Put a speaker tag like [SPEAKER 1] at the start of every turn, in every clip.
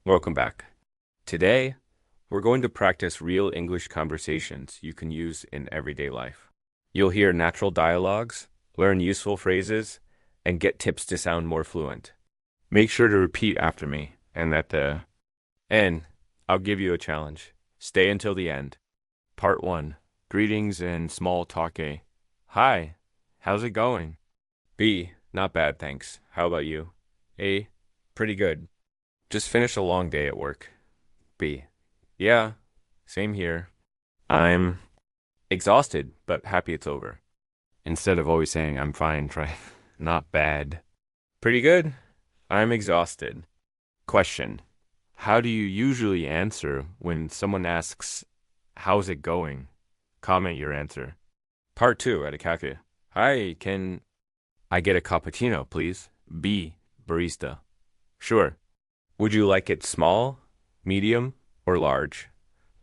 [SPEAKER 1] Welcome back. Today, we're going to practice real English conversations you can use in everyday life. You'll hear natural dialogues, learn useful phrases, and get tips to sound more fluent. Make sure to repeat after me, and at the end, I'll give you a challenge. Stay until the end. Part 1. Greetings and small talk A. Hi, how's it going? B. Not bad, thanks. How about you? A. Pretty good. Just finished a long day at work. B. Yeah, same here. I'm exhausted, but happy it's over. Instead of always saying, I'm fine, try not bad. Pretty good. I'm exhausted. Question. How do you usually answer when someone asks, how's it going? Comment your answer. Part 2 at a café. Hi, can I get a cappuccino, please? B. Barista. Sure. Would you like it small, medium, or large?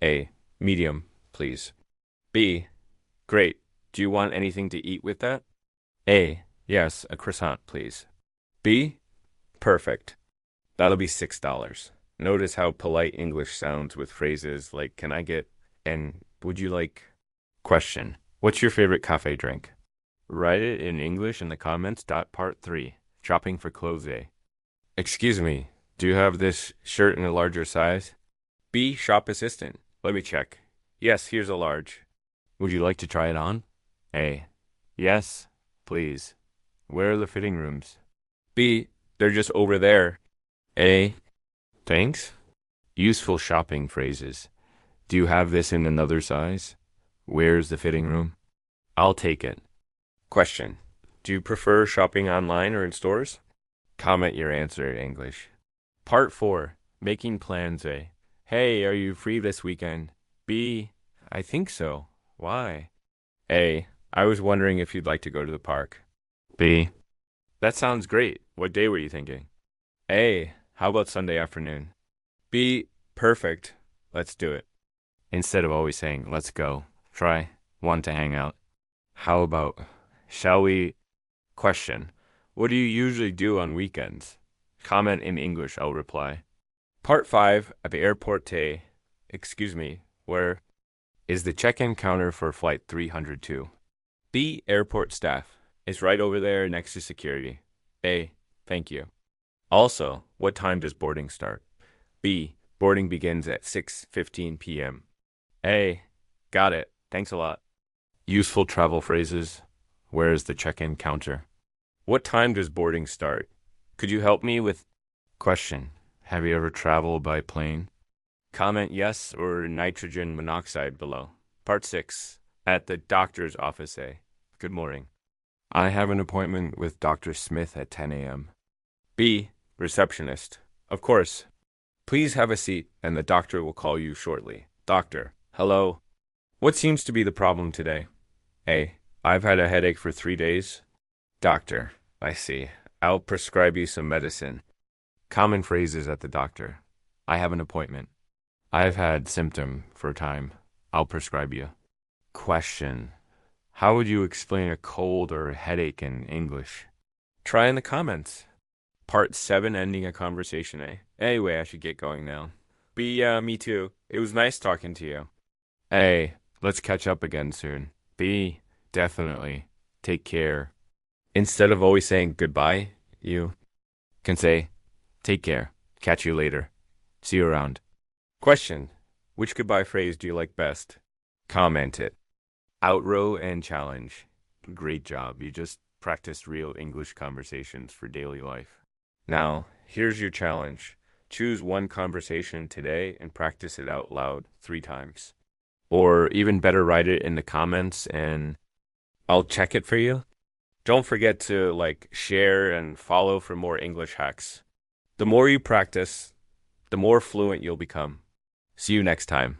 [SPEAKER 1] A. Medium, please. B. Great. Do you want anything to eat with that? A. Yes, a croissant, please. B. Perfect. That'll be $6. Notice how polite English sounds with phrases like, can I get, and would you like? Question. What's your favorite cafe drink? Write it in English in the comments. Part 3. Shopping for clothes A. Excuse me, do you have this shirt in a larger size? B. Shop assistant. Let me check. Yes, here's a large. Would you like to try it on? A. Yes, please. Where are the fitting rooms? B. They're just over there. A. Thanks. Useful shopping phrases. Do you have this in another size? Where's the fitting room? I'll take it. Question. Do you prefer shopping online or in stores? Comment your answer in English. Part 4. Making plans A. Hey, are you free this weekend? B. I think so. Why? A. I was wondering if you'd like to go to the park. B. That sounds great. What day were you thinking? A. How about Sunday afternoon? B. Perfect. Let's do it. Instead of always saying, let's go, try, want to hang out. How about, shall we? Question. What do you usually do on weekends? Comment in English, I'll reply. Part 5 at the airport today. Excuse me, where is the check-in counter for flight 302? B. Airport staff. It's right over there next to security. A. Thank you. Also, what time does boarding start? B. Boarding begins at 6:15 p.m. A. Got it. Thanks a lot. Useful travel phrases. Where is the check-in counter? What time does boarding start? Could you help me with? Question. Have you ever traveled by plane? Comment yes or nitrogen monoxide below. Part 6. At the doctor's office A. Good morning. I have an appointment with Dr. Smith at 10 a.m. B. Receptionist. Of course. Please have a seat and the doctor will call you shortly. Doctor. Hello. What seems to be the problem today? A. I've had a headache for 3 days. Doctor. I see. I'll prescribe you some medicine. Common phrases at the doctor. I have an appointment. I've had symptom for time. I'll prescribe you. Question. How would you explain a cold or headache in English? Try in the comments. Part 7, ending a conversation A. Anyway, I should get going now. B. Me too. It was nice talking to you. A. Let's catch up again soon. B. Definitely. Take care. Instead of always saying goodbye, you can say, take care. Catch you later. See you around. Question. Which goodbye phrase do you like best? Comment it. Outrow and challenge. Great job. You just practiced real English conversations for daily life. Now, here's your challenge. Choose one conversation today and practice it out loud 3 times. Or even better, write it in the comments and I'll check it for you. Don't forget to share and follow for more English hacks. The more you practice, the more fluent you'll become. See you next time.